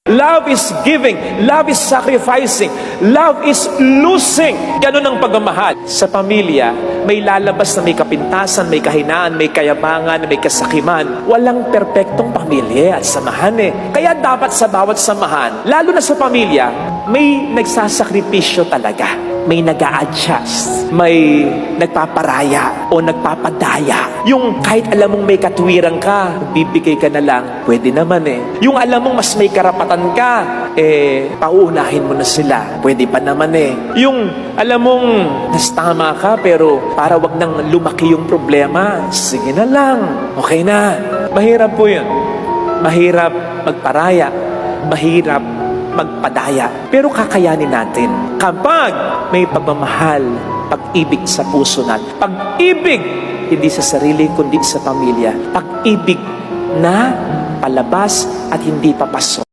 Love is giving. Love is sacrificing. Love is losing. Ganun ang pagmamahal. Sa pamilya, may lalabas na may kapintasan, may kahinaan, may kayabangan, may kasakiman. Walang perpektong pamilya at samahan Kaya dapat sa bawat samahan, lalo na sa pamilya, may nagsasakripisyo talaga. May nag-a-adjust. May nagpaparaya o nagpapadaya. Yung kahit alam mong may katwiran ka, bibigay ka na lang, pwede naman Yung alam mong mas may karapatan ka, pauunahin mo na sila. Pwede pa naman Yung alam mong nas tama ka, pero para wag nang lumaki yung problema, sige na lang. Okay na. Mahirap po yun. Mahirap magparaya. Mahirap magpadaya. Pero kakayanin natin kapag may pagmamahal, pag-ibig sa puso natin. Pag-ibig, hindi sa sarili, kundi sa pamilya. Pag-ibig na palabas at hindi papasok.